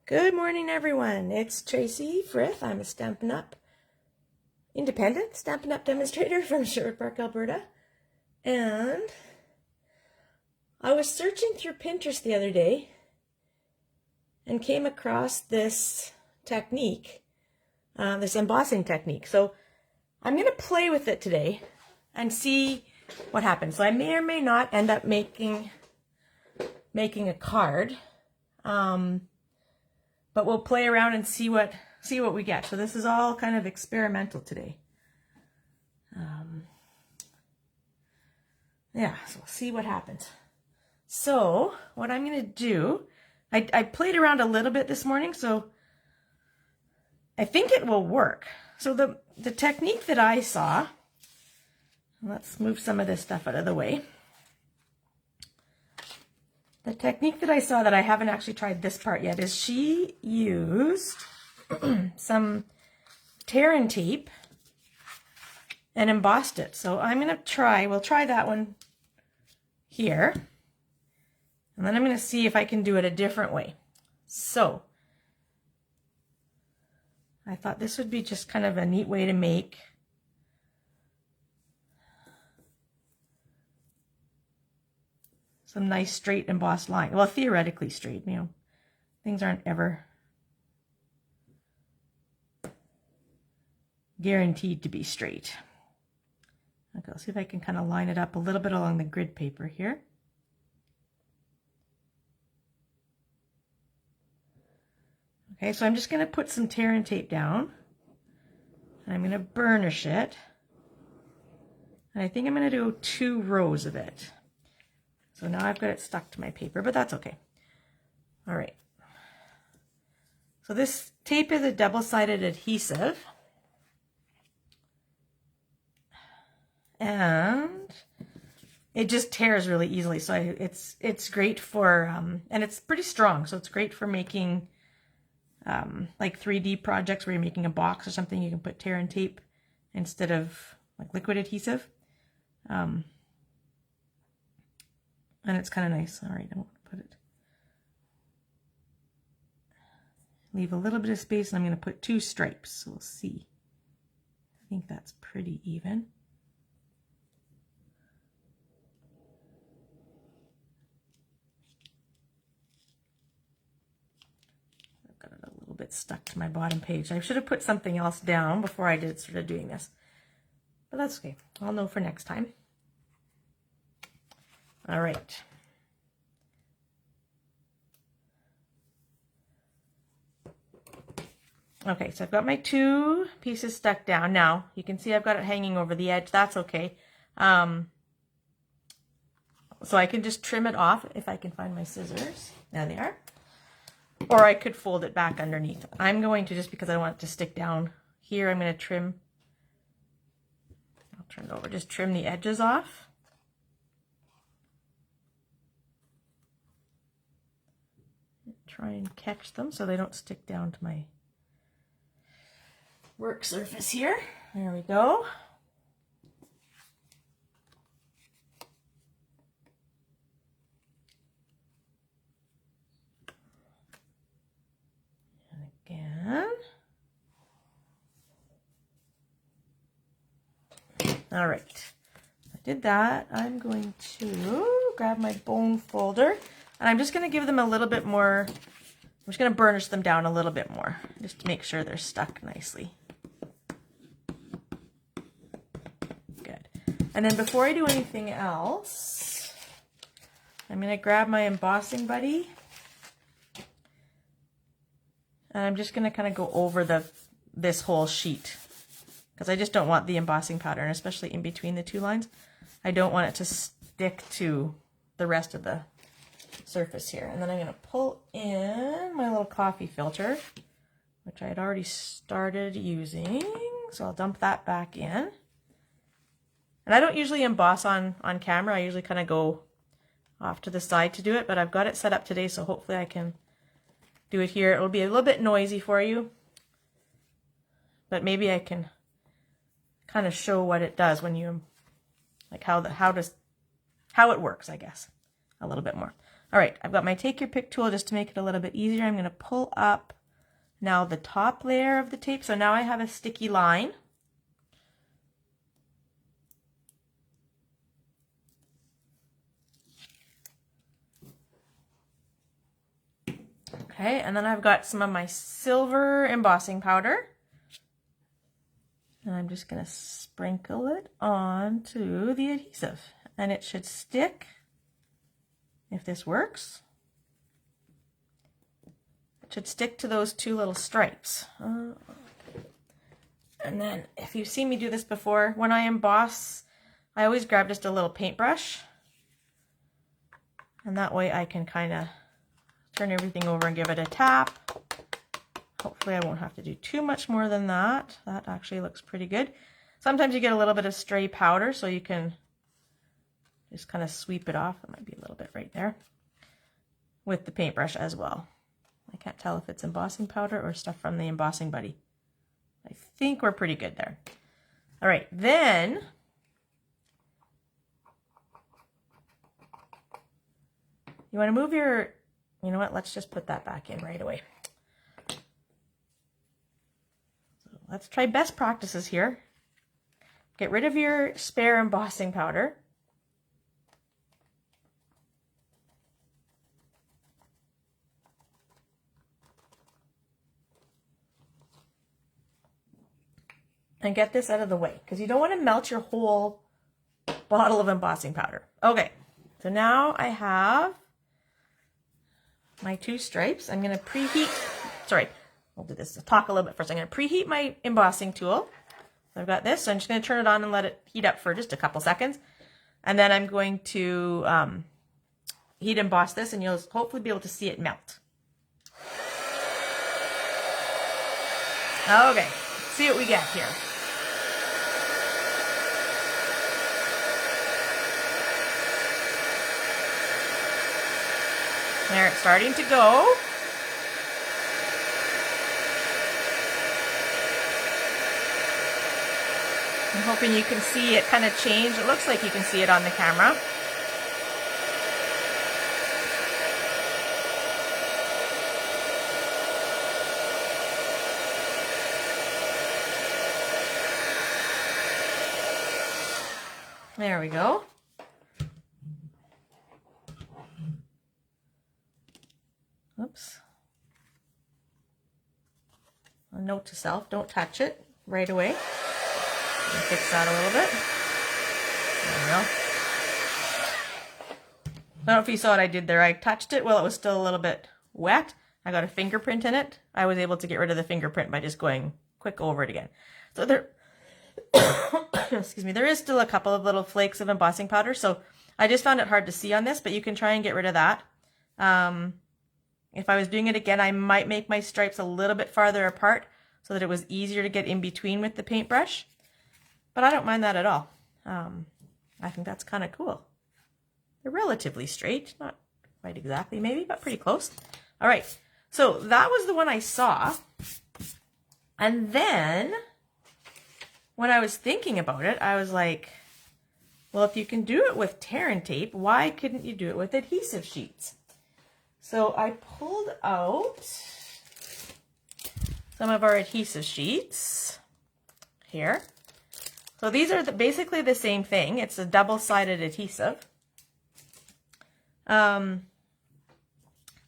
Good morning, everyone. It's Tracy Frith. I'm a Stampin' Up! Independent Stampin' Up! Demonstrator from Sherwood Park, Alberta. And I was searching through Pinterest the other day and came across this technique, this embossing technique. So I'm going to play with it today and see what happens. So I may or may not end up making a card. But we'll play around and see what we get. So this is all kind of experimental today. Yeah, so we'll see what happens. So what I'm going to do, I played around a little bit this morning, so I think it will work. So the technique that I saw, let's move some of this stuff out of the way. The technique that I saw that I haven't actually tried this part yet is she used some tear and tape and embossed it. So I'm going to we'll try that one here. And then I'm going to see if I can do it a different way. So I thought this would be just kind of a neat way to make some nice straight embossed line. Well, theoretically straight, you know, things aren't ever guaranteed to be straight. Okay, let's see if I can kind of line it up a little bit along the grid paper here. Okay, so I'm just going to put some tear and tape down, and I'm going to burnish it. And I think I'm going to do 2 rows of it. So now I've got it stuck to my paper, but that's okay. All right. So this tape is a double-sided adhesive. And it just tears really easily. So it's great for, and it's pretty strong. So it's great for making like 3D projects where you're making a box or something. You can put tear and tape instead of like liquid adhesive. And it's kind of nice. All right, I want to put it. Leave a little bit of space, and I'm going to put 2 stripes. So we'll see. I think that's pretty even. I've got it a little bit stuck to my bottom page. I should have put something else down before I started doing this. But that's okay. I'll know for next time. All right. Okay, so I've got my 2 pieces stuck down. Now, you can see I've got it hanging over the edge. That's okay. So I can just trim it off if I can find my scissors. There they are. Or I could fold it back underneath. I'm going to, just because I want it to stick down here, I'm going to trim. I'll turn it over. Just trim the edges off. Try and catch them so they don't stick down to my work surface here. There we go. And again. All right. I did that. I'm going to grab my bone folder. And I'm just going to give them a little bit more, I'm just going to burnish them down a little bit more, just to make sure they're stuck nicely. Good. And then before I do anything else, I'm going to grab my embossing buddy. And I'm just going to kind of go over this whole sheet, because I just don't want the embossing pattern, especially in between the 2 lines. I don't want it to stick to the rest of the surface here. And then I'm going to pull in my little coffee filter, which I had already started using. So I'll dump that back in. And I don't usually emboss on camera. I usually kind of go off to the side to do it, but I've got it set up today, so hopefully I can do it here. It'll be a little bit noisy for you, but maybe I can kind of show what it does when you, like how it works, I guess, a little bit more. All right, I've got my take your pick tool just to make it a little bit easier. I'm going to pull up now the top layer of the tape. So now I have a sticky line. Okay, and then I've got some of my silver embossing powder. And I'm just going to sprinkle it onto the adhesive. And it should stick, if this works. It should stick to those two little stripes. And then, if you've seen me do this before, when I emboss, I always grab just a little paintbrush. And that way I can kind of turn everything over and give it a tap. Hopefully I won't have to do too much more than that. That actually looks pretty good. Sometimes you get a little bit of stray powder, so you can just kind of sweep it off. That might be a little bit right there. With the paintbrush as well. I can't tell if it's embossing powder or stuff from the embossing buddy. I think we're pretty good there. All right, then you want to move your, you know what, let's just put that back in right away. So let's try best practices here. Get rid of your spare embossing powder. And get this out of the way, because you don't want to melt your whole bottle of embossing powder. Okay, so now I have my two stripes. I'm going to preheat, sorry, I'll do this, I'll talk a little bit first. I'm going to preheat my embossing tool. So I've got this, so I'm just going to turn it on and let it heat up for just a couple seconds. And then I'm going to heat emboss this, and you'll hopefully be able to see it melt. Okay, let's see what we get here. There, it's starting to go. I'm hoping you can see it kind of change. It looks like you can see it on the camera. There we go. Oops. A note to self, don't touch it right away. Fix that a little bit. There we go. I don't know if you saw what I did there. I touched it while it was still a little bit wet. I got a fingerprint in it. I was able to get rid of the fingerprint by just going quick over it again. So there, excuse me, there is still a couple of little flakes of embossing powder. So I just found it hard to see on this, but you can try and get rid of that. If I was doing it again, I might make my stripes a little bit farther apart so that it was easier to get in between with the paintbrush. But I don't mind that at all. I think that's kind of cool. They're relatively straight, not quite exactly maybe, but pretty close. All right, so that was the one I saw. And then when I was thinking about it, I was like, well, if you can do it with tear and tape, why couldn't you do it with adhesive sheets? So I pulled out some of our adhesive sheets here. So these are basically the same thing. It's a double-sided adhesive. And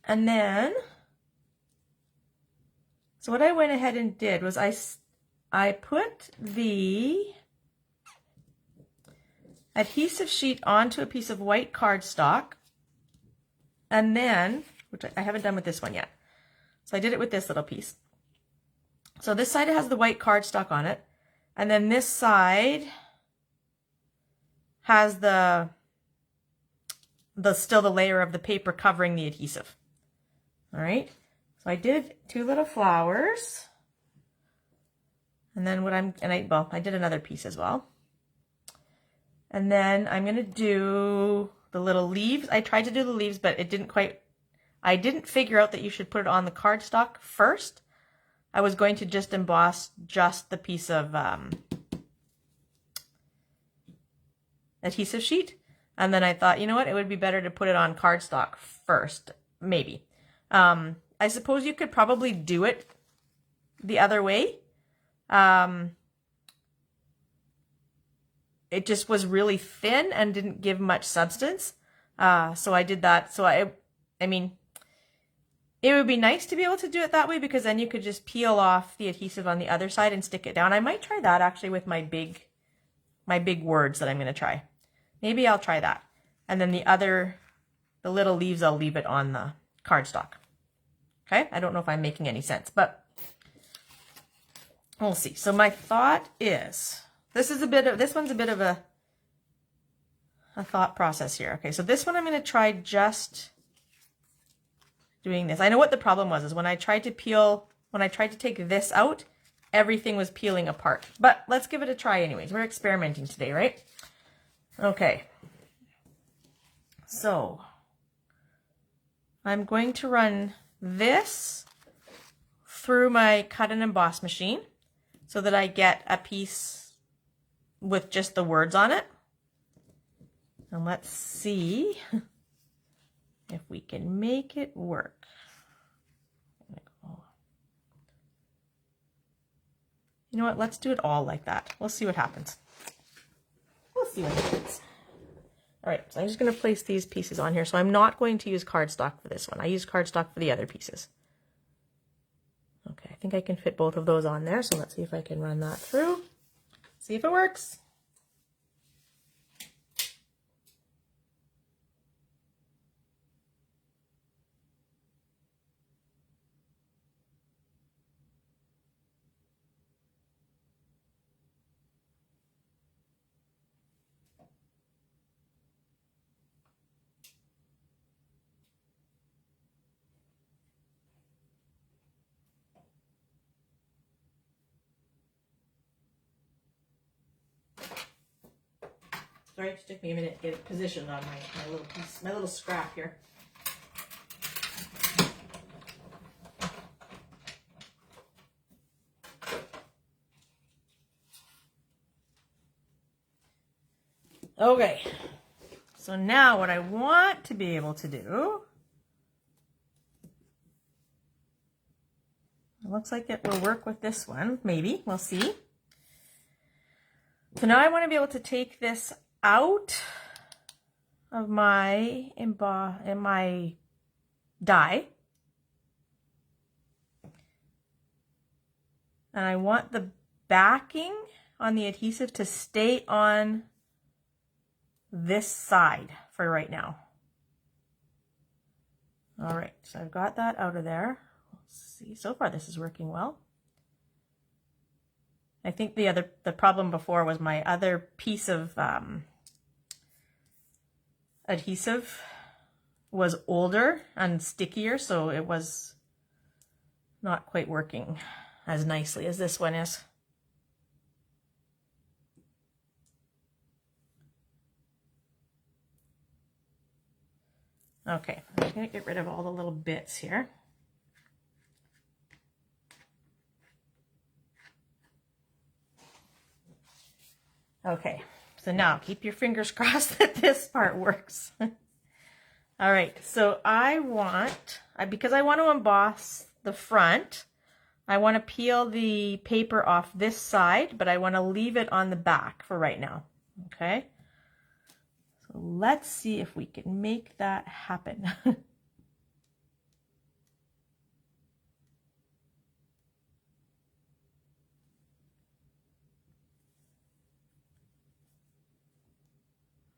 then, so what I went ahead and did was I put the adhesive sheet onto a piece of white cardstock. And then, which I haven't done with this one yet. So I did it with this little piece. So this side has the white cardstock on it. And then this side has still the layer of the paper covering the adhesive. All right. So I did two little flowers. And then I did another piece as well. And then I'm going to do the little leaves. I tried to do the leaves, but I didn't figure out that you should put it on the cardstock first. I was going to just emboss just the piece of adhesive sheet. And then I thought, you know what, it would be better to put it on cardstock first, maybe. I suppose you could probably do it the other way. It just was really thin and didn't give much substance. So I did that. So I mean, it would be nice to be able to do it that way because then you could just peel off the adhesive on the other side and stick it down. I might try that actually with my big words that I'm going to try. Maybe I'll try that. And then the little leaves, I'll leave it on the cardstock. Okay? I don't know if I'm making any sense, but we'll see. So my thought is, this one's a bit of a thought process here. Okay, so this one I'm going to try just doing this. I know what the problem was, is when I tried to take this out, everything was peeling apart. But let's give it a try anyways. We're experimenting today, right? Okay. So I'm going to run this through my cut and emboss machine so that I get a piece with just the words on it. And let's see if we can make it work. You know what? Let's do it all like that. We'll see what happens. We'll see what happens. All right, so I'm just going to place these pieces on here. So I'm not going to use cardstock for this one. I use cardstock for the other pieces. Okay, I think I can fit both of those on there. So let's see if I can run that through. See if it works. Sorry, it just took me a minute to get it positioned on my little piece, my little scrap here. Okay, so now what I want to be able to do, it looks like it will work with this one, maybe, we'll see. So now I want to be able to take this out of my die, and I want the backing on the adhesive to stay on this side for right now. All right, so I've got that out of there. Let's see, so far this is working well. I think the problem before was my other piece of adhesive was older and stickier, so it was not quite working as nicely as this one is. Okay, I'm going to get rid of all the little bits here. Okay, so now keep your fingers crossed that this part works. All right, so because I want to emboss the front, I want to peel the paper off this side, but I want to leave it on the back for right now. Okay, so let's see if we can make that happen.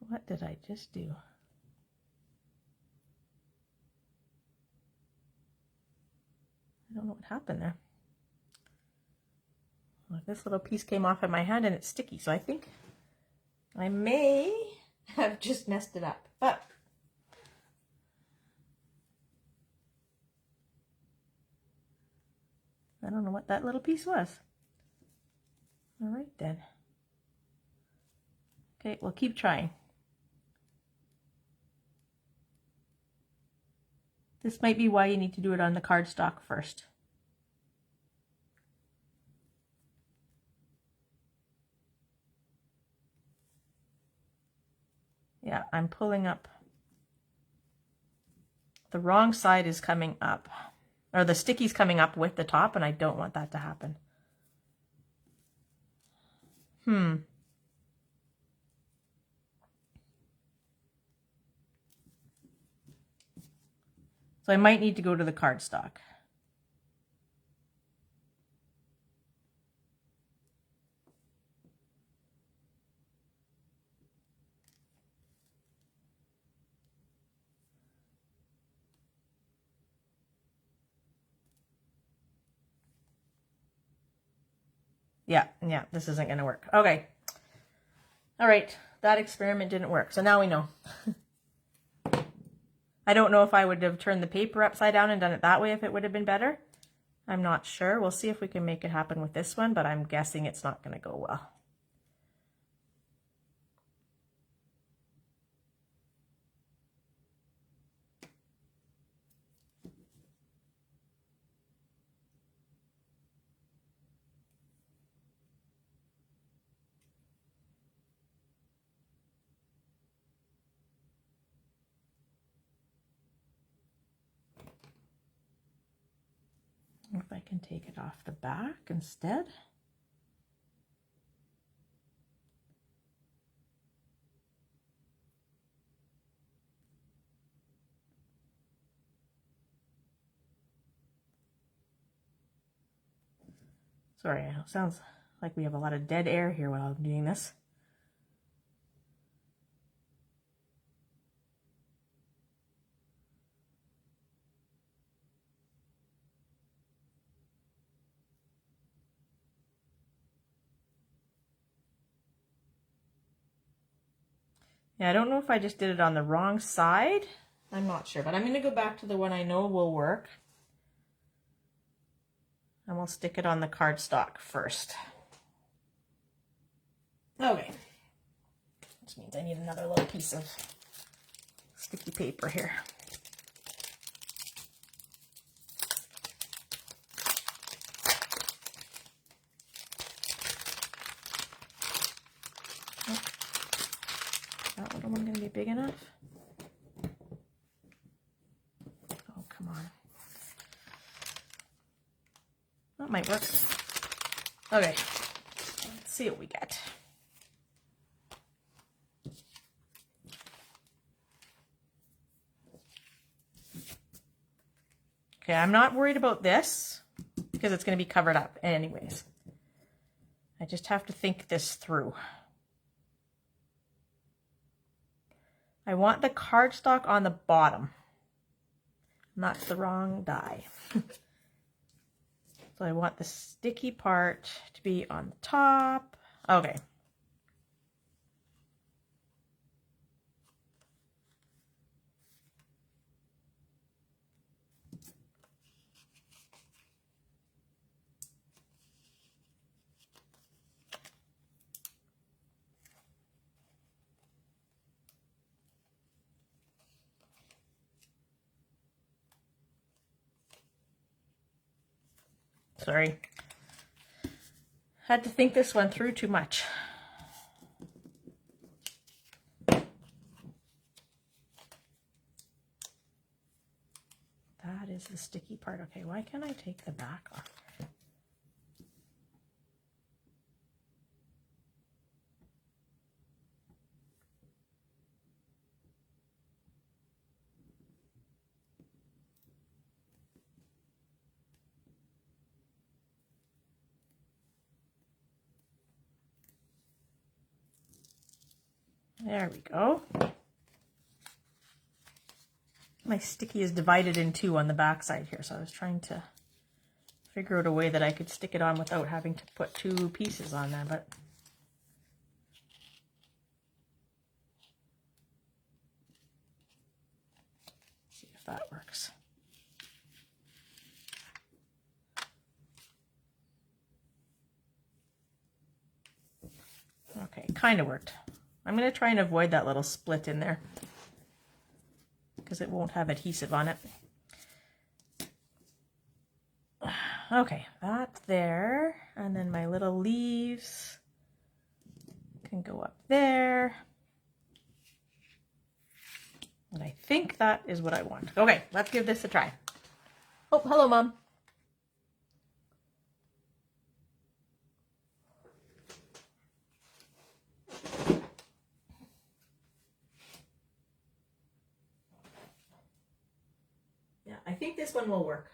What did I just do? I don't know what happened there. Well, this little piece came off of my hand and it's sticky, so I think I may have just messed it up, but I don't know what that little piece was. All right then. Okay, we'll keep trying. This might be why you need to do it on the cardstock first. Yeah, I'm pulling up the wrong side is coming up, or the sticky's coming up with the top, and I don't want that to happen. So I might need to go to the cardstock. Yeah, this isn't going to work. Okay. All right, that experiment didn't work. So now we know. I don't know if I would have turned the paper upside down and done it that way if it would have been better. I'm not sure. We'll see if we can make it happen with this one, but I'm guessing it's not going to go well. If I can take it off the back instead. Sorry, it sounds like we have a lot of dead air here while I'm doing this. Yeah, I don't know if I just did it on the wrong side. I'm not sure, but I'm going to go back to the one I know will work. And we'll stick it on the cardstock first. Okay. Which means I need another little piece of sticky paper here. Is that little one going to be big enough? Oh, come on. That might work. Okay, let's see what we get. Okay, I'm not worried about this because it's going to be covered up anyways. I just have to think this through. I want the cardstock on the bottom. And that's the wrong die. So I want the sticky part to be on the top. Okay. Sorry. Had to think this one through too much. That is the sticky part. Okay, why can't I take the back off? There we go. My sticky is divided in two on the back side here, so I was trying to figure out a way that I could stick it on without having to put two pieces on there, but let's see if that works. Okay, kind of worked. I'm going to try and avoid that little split in there because it won't have adhesive on it. Okay, that's there. And then my little leaves can go up there. And I think that is what I want. Okay, let's give this a try. Oh, hello, Mom. Yeah, I think this one will work.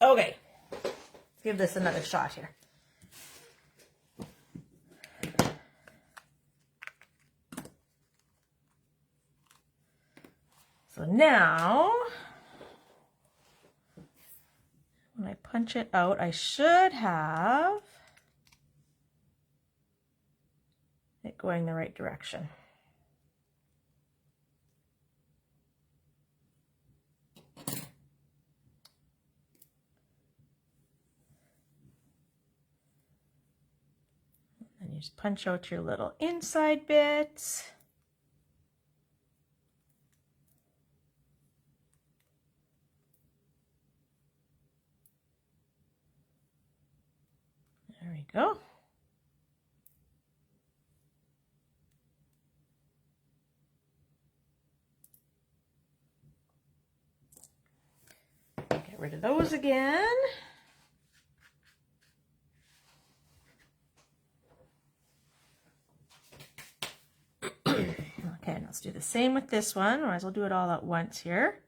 Okay, let's give this another shot here. So now, when I punch it out, I should have it going the right direction. And you just punch out your little inside bits. There we go. Get rid of those again. Okay, let's do the same with this one. Might as well do it all at once here.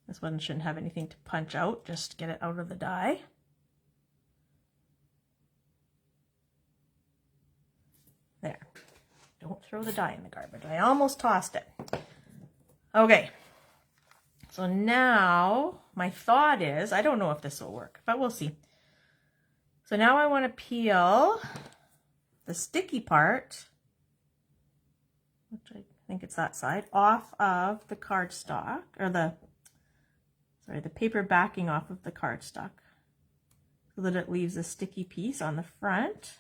This one shouldn't have anything to punch out, just get it out of the die. There. Don't throw the die in the garbage. I almost tossed it. Okay. So now my thought is, I don't know if this will work, but we'll see. So now I want to peel the sticky part, which I think it's that side, off of the cardstock, or the paper backing off of the cardstock, so that it leaves a sticky piece on the front.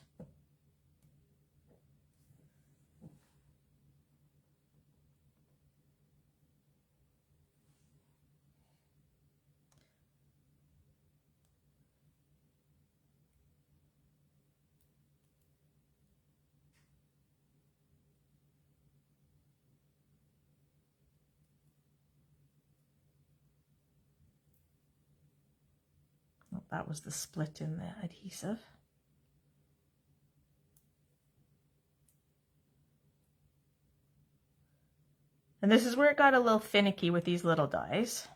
That was the split in the adhesive. And this is where it got a little finicky with these little dies.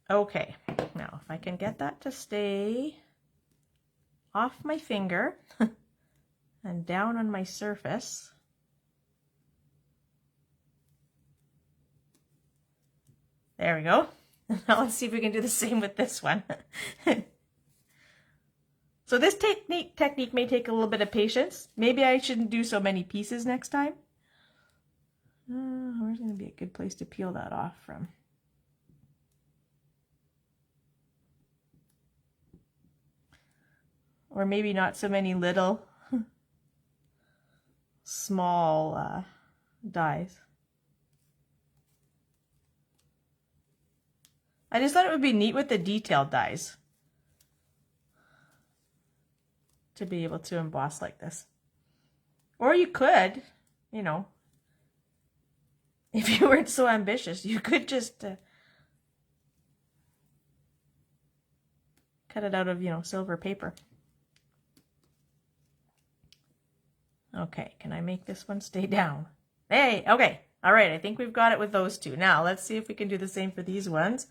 Okay, now if I can get that to stay off my finger and down on my surface. There we go. Now let's see if we can do the same with this one. So this technique may take a little bit of patience. Maybe I shouldn't do so many pieces next time. Where's going to be a good place to peel that off from? Or maybe not so many little small dies. I just thought it would be neat with the detailed dies to be able to emboss like this. Or you could, you know, if you weren't so ambitious, you could just cut it out of, you know, silver paper. Okay, can I make this one stay down? Hey, okay. All right, I think we've got it with those two. Now, let's see if we can do the same for these ones,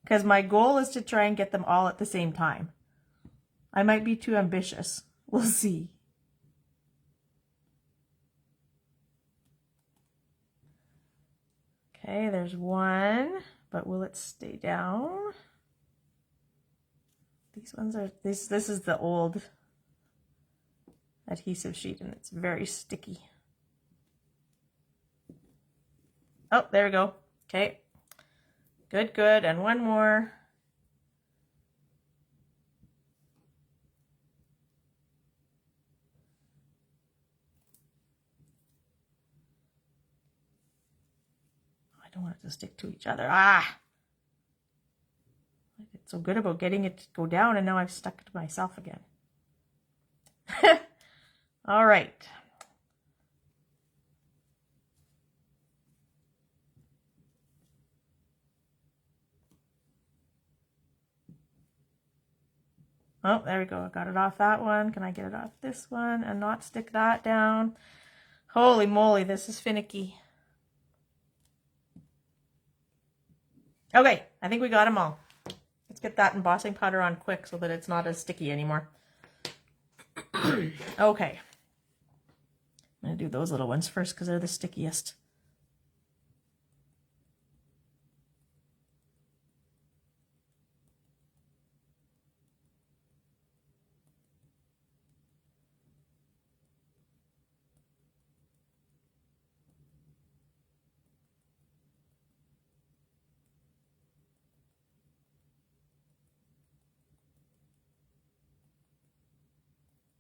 because my goal is to try and get them all at the same time. I might be too ambitious. We'll see. Okay, there's one, but will it stay down? These ones are, this is the old adhesive sheet and it's very sticky. Oh, there we go. Okay. Good, good. And one more. I don't want it to stick to each other. Ah! I get so good about getting it to go down, and now I've stuck it to myself again. All right. Oh, there we go. I got it off that one. Can I get it off this one and not stick that down? Holy moly, this is finicky. Okay, I think we got them all. Let's get that embossing powder on quick so that it's not as sticky anymore. Okay. I'm going to do those little ones first because they're the stickiest.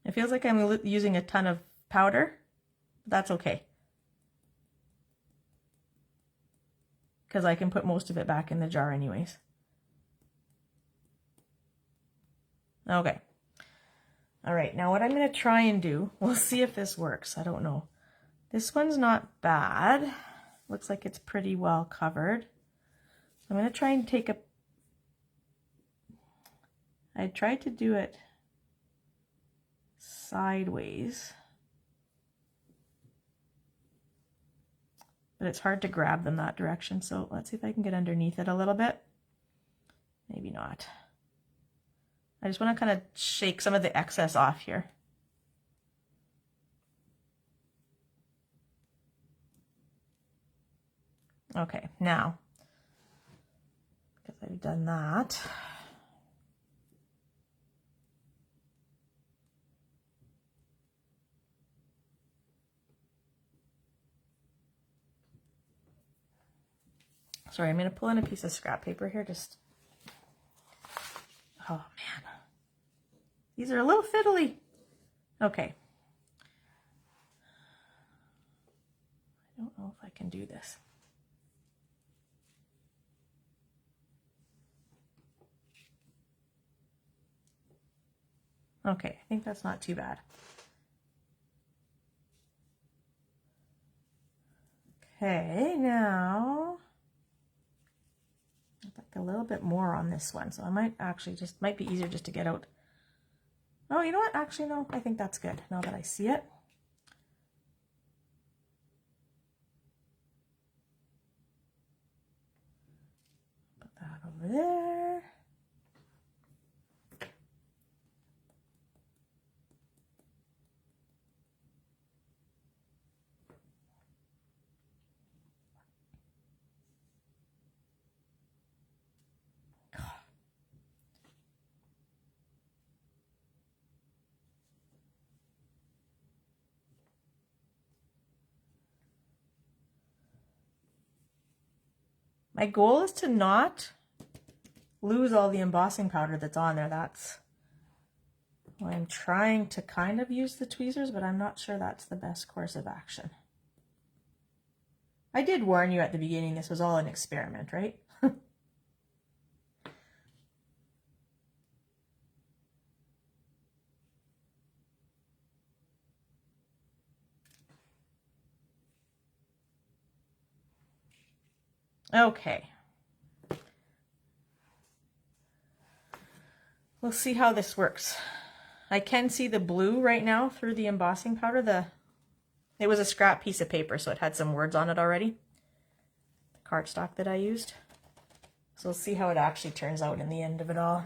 It feels like I'm using a ton of powder. That's okay. Because I can put most of it back in the jar anyways. Okay. All right, now what I'm going to try and do, we'll see if this works. I don't know. This one's not bad. Looks like it's pretty well covered. I'm going to try and take a... I tried to do it sideways, but it's hard to grab them that direction. So let's see if I can get underneath it a little bit. Maybe not. I just want to kind of shake some of the excess off here. Okay, now, because I've done that, sorry, I'm going to pull in a piece of scrap paper here, just, oh man, these are a little fiddly. Okay. I don't know if I can do this. Okay, I think that's not too bad. Okay, now I'd like a little bit more on this one, so I might actually just, might be easier just to get out. Oh, you know what? Actually, no, I think that's good now that I see it. Put that over there. My goal is to not lose all the embossing powder that's on there. That's why I'm trying to kind of use the tweezers, but I'm not sure that's the best course of action. I did warn you at the beginning this was all an experiment, right? Okay. We'll see how this works. I can see the blue right now through the embossing powder. It was a scrap piece of paper, so it had some words on it already. The cardstock that I used. So we'll see how it actually turns out in the end of it all.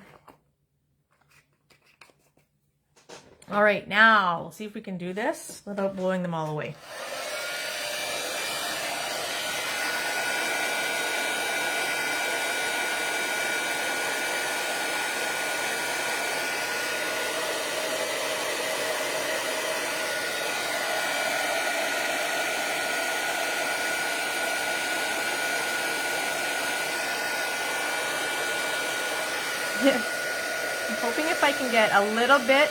All right, now we'll see if we can do this without blowing them all away. I'm hoping if I can get a little bit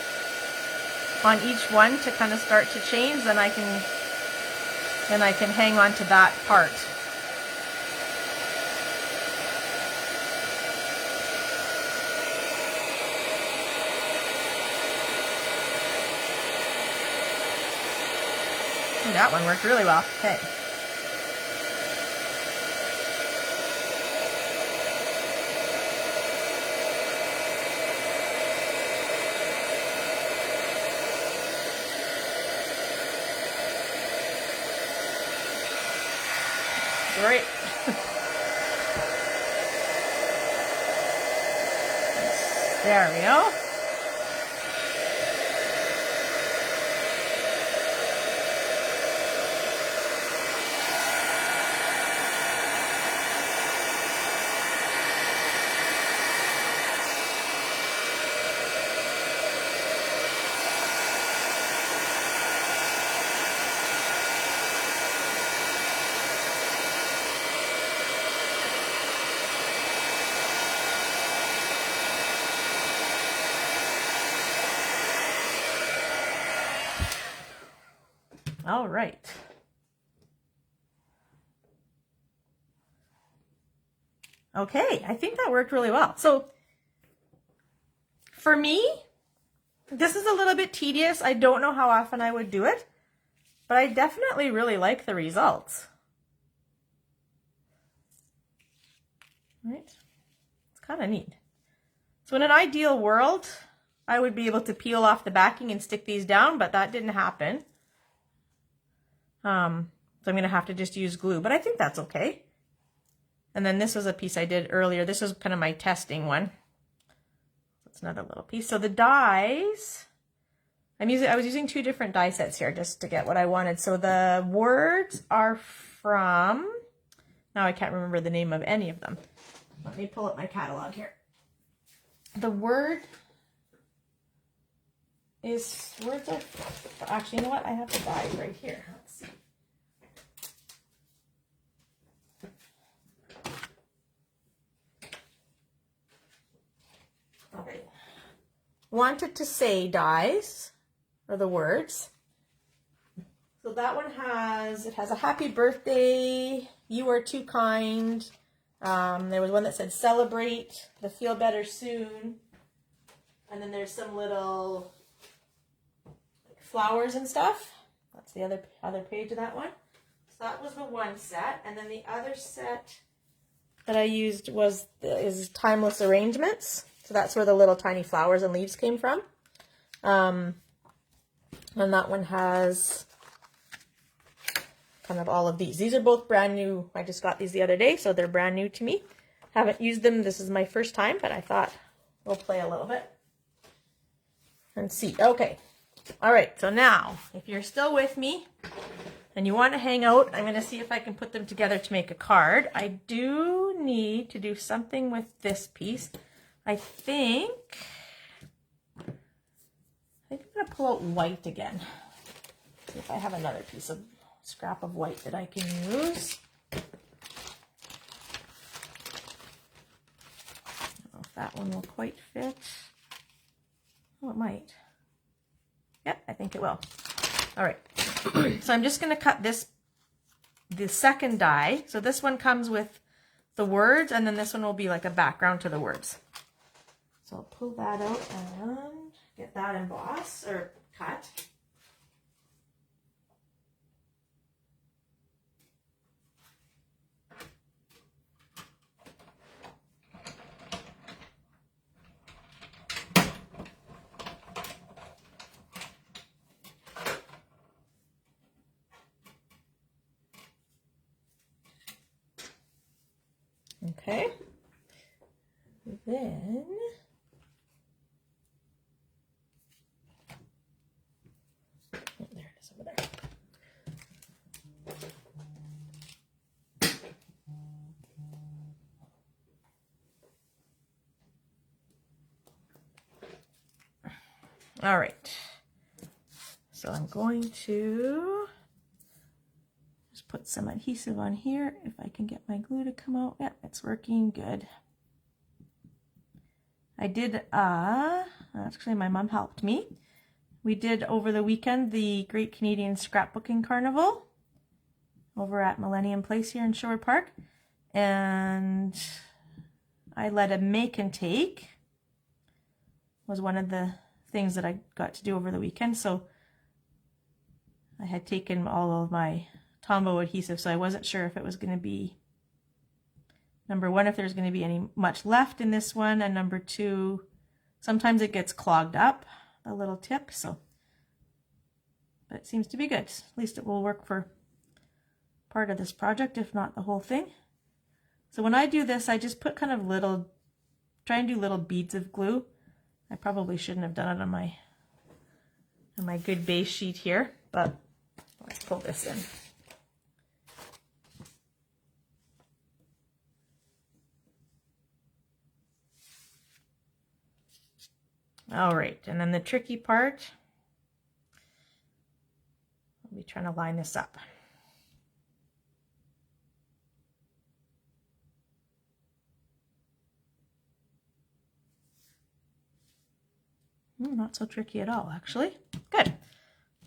on each one to kind of start to change, then I can hang on to that part. Ooh, that one worked really well. Okay. Great. There we go. All right. Okay, I think that worked really well. So for me, this is a little bit tedious. I don't know how often I would do it, but I definitely really like the results. Right? It's kind of neat. So in an ideal world, I would be able to peel off the backing and stick these down, but that didn't happen. So I'm going to have to just use glue, but I think that's okay. And then this was a piece I did earlier. This was kind of my testing one. That's another little piece. So the dies, I was using 2 different die sets here just to get what I wanted. So the words are from, now I can't remember the name of any of them. Let me pull up my catalog here. The word is, words are, actually, you know what? I have the dies right here. Let's see. Okay. Wanted to say dies are the words. So that one has, it has a happy birthday, you are too kind. There was one that said celebrate, the feel better soon. And then there's some little flowers and stuff. That's the other page of that one. So that was the one set. And then the other set that I used is timeless arrangements. So that's where the little tiny flowers and leaves came from. And that one has kind of all of these. These are both brand new. I just got these the other day, so they're brand new to me. Haven't used them. This is my first time, but I thought we'll play a little bit and see. Okay. All right. So now, if you're still with me and you want to hang out, I'm going to see if I can put them together to make a card. I do need to do something with this piece. I think I'm going to pull out white again. See if I have another piece of scrap of white that I can use. I don't know if that one will quite fit. Oh, it might. Yep, I think it will. All right. So I'm just going to cut the second die. So this one comes with the words, and then this one will be like a background to the words. So I'll pull that out and get that embossed or cut. Okay. Then oh, there it is over there. All right. So I'm going to just put some adhesive on here if I can get my glue to come out. Yep, it's working good. I did, actually my mom helped me. We did over the weekend the Great Canadian Scrapbooking Carnival over at Millennium Place here in Sherwood Park. And I led a make and take, was one of the things that I got to do over the weekend. So I had taken all of my Tombow adhesive, so I wasn't sure if it was going to be, number one, if there's going to be any much left in this one, and number two, sometimes it gets clogged up, the little tip, so, but it seems to be good. At least it will work for part of this project, if not the whole thing. So when I do this, I just put kind of little, try and do little beads of glue. I probably shouldn't have done it on my good base sheet here, but let's pull this in. All right, and then the tricky part, I'll be trying to line this up. Not so tricky at all, actually. Good.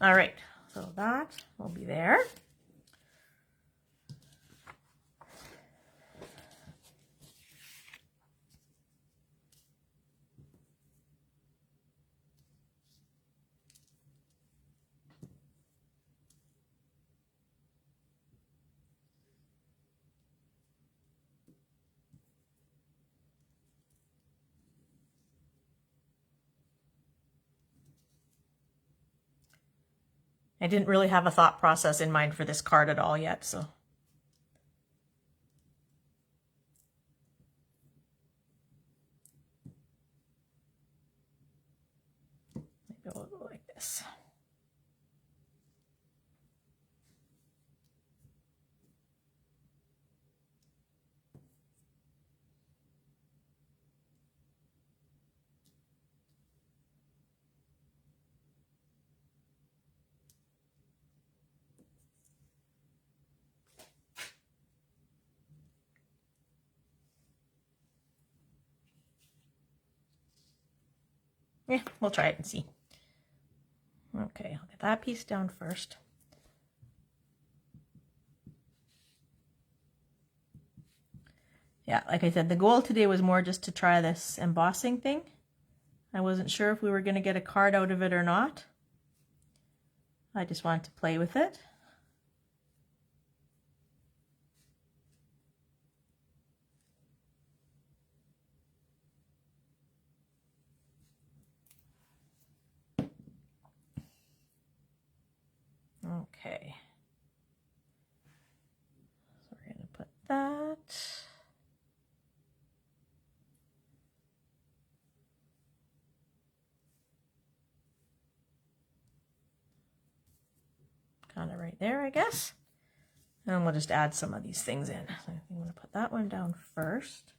All right, so that will be there. I didn't really have a thought process in mind for this card at all yet, so. Maybe we'll go like this. Yeah, we'll try it and see. Okay, I'll get that piece down first. Yeah, like I said, the goal today was more just to try this embossing thing. I wasn't sure if we were going to get a card out of it or not. I just wanted to play with it. Okay. So we're going to put that. Kind of right there, I guess. And we'll just add some of these things in. So I think I'm going to put that one down first.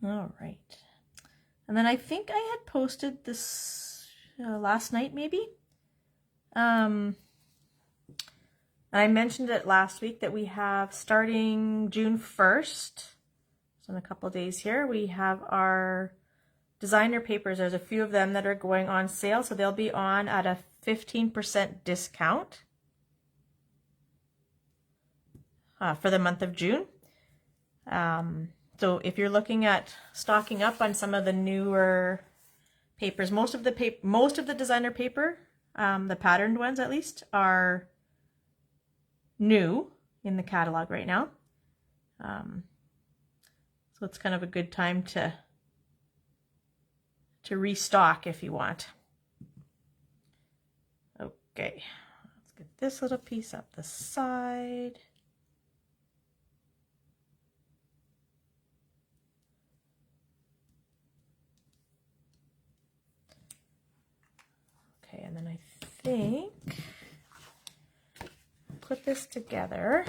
All right. And then I think I had posted this last night, maybe. And I mentioned it last week that we have starting June 1st, so in a couple of days here, we have our designer papers. There's a few of them that are going on sale, so they'll be on at a 15% discount for the month of June. So if you're looking at stocking up on some of the newer papers, most of the designer paper, the patterned ones at least, are new in the catalog right now. So it's kind of a good time to restock if you want. Okay, let's get this little piece up the side. Okay, and then I think put this together.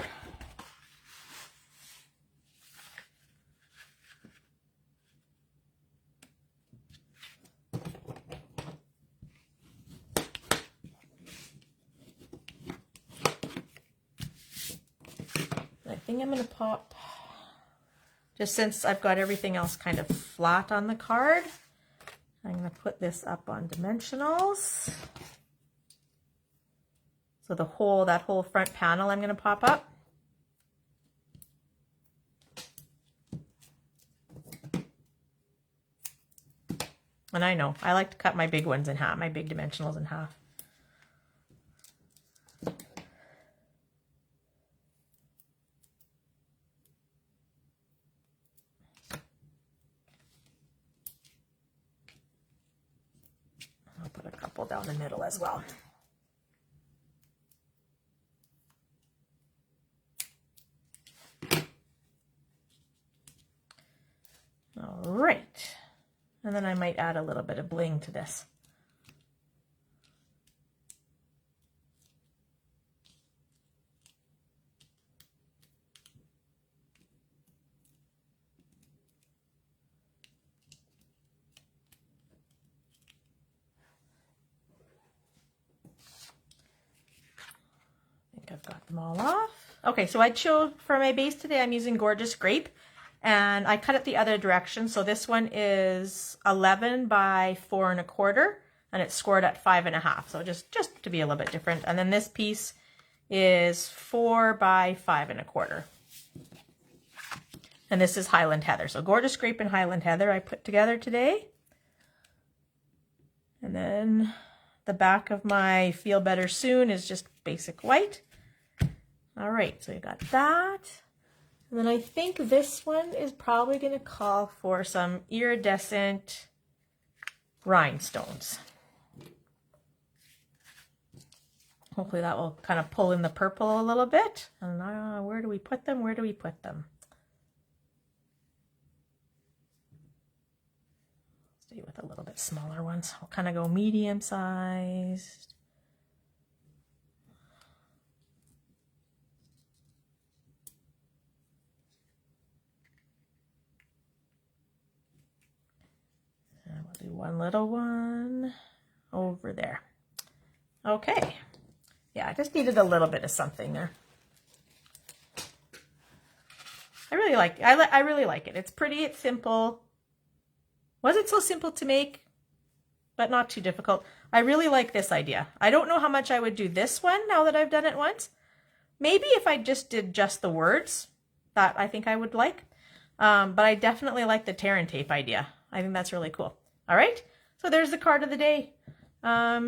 I think I'm going to pop, just since I've got everything else kind of flat on the card, I'm going to put this up on dimensionals. So that whole front panel I'm going to pop up. And I know, I like to cut my big ones in half, my big dimensionals in half. I'll put a couple down the middle as well. All right. And then I might add a little bit of bling to this. I've got them all off. Okay, so I'd show for my base today, I'm using Gorgeous Grape, and I cut it the other direction. So this one is 11 by 4 1/4, and it's scored at 5 1/2. So just to be a little bit different. And then this piece is 4 by 5 1/4. And this is Highland Heather. So Gorgeous Grape and Highland Heather I put together today. And then the back of my Feel Better Soon is just basic white. All right, so you got that. And then I think this one is probably going to call for some iridescent rhinestones. Hopefully that will kind of pull in the purple a little bit. And where do we put them? Where do we put them? Stay with a little bit smaller ones. I'll kind of go medium sized. And we'll do one little one over there. Okay. Yeah, I just needed a little bit of something there. I really like it. It's pretty, it's simple. Wasn't so simple to make, but not too difficult. I really like this idea. I don't know how much I would do this one now that I've done it once. Maybe if I just did just the words, that I think I would like. But I definitely like the tear and tape idea. I think that's really cool. All right, so there's the card of the day. Yeah,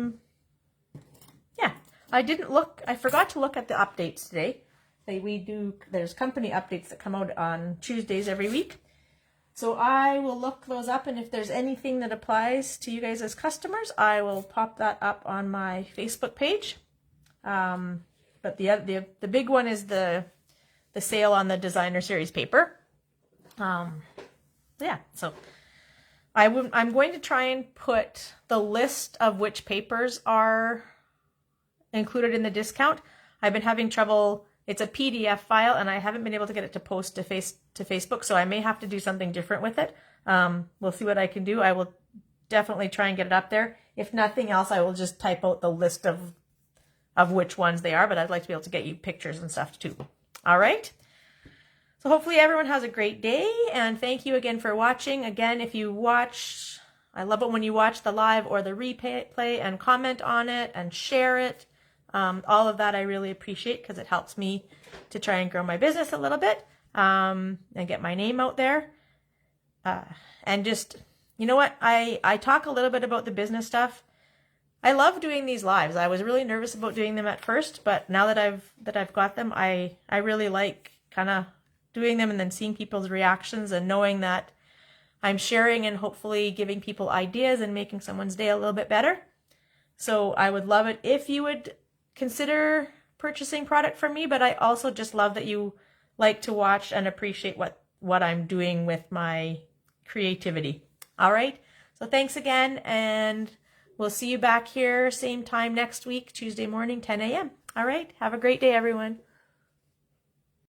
I forgot to look at the updates today. There's company updates that come out on Tuesdays every week. So I will look those up, and if there's anything that applies to you guys as customers, I will pop that up on my Facebook page. But the big one is the sale on the designer series paper. Yeah, so I'm going to try and put the list of which papers are included in the discount. I've been having trouble. It's a PDF file, and I haven't been able to get it to post to Facebook, so I may have to do something different with it. We'll see what I can do. I will definitely try and get it up there. If nothing else, I will just type out the list of which ones they are, but I'd like to be able to get you pictures and stuff too. All right? So hopefully everyone has a great day, and thank you again for watching. Again, if you watch, I love it when you watch the live or the replay and comment on it and share it. All of that I really appreciate because it helps me to try and grow my business a little bit. and get my name out there. And just, you know what? I talk a little bit about the business stuff. I love doing these lives. I was really nervous about doing them at first, but now that I've got them, I really like kind of doing them and then seeing people's reactions and knowing that I'm sharing and hopefully giving people ideas and making someone's day a little bit better. So I would love it if you would consider purchasing product from me, but I also just love that you like to watch and appreciate what I'm doing with my creativity. All right. So thanks again, and we'll see you back here same time next week, Tuesday morning, 10 a.m. All right. Have a great day, everyone.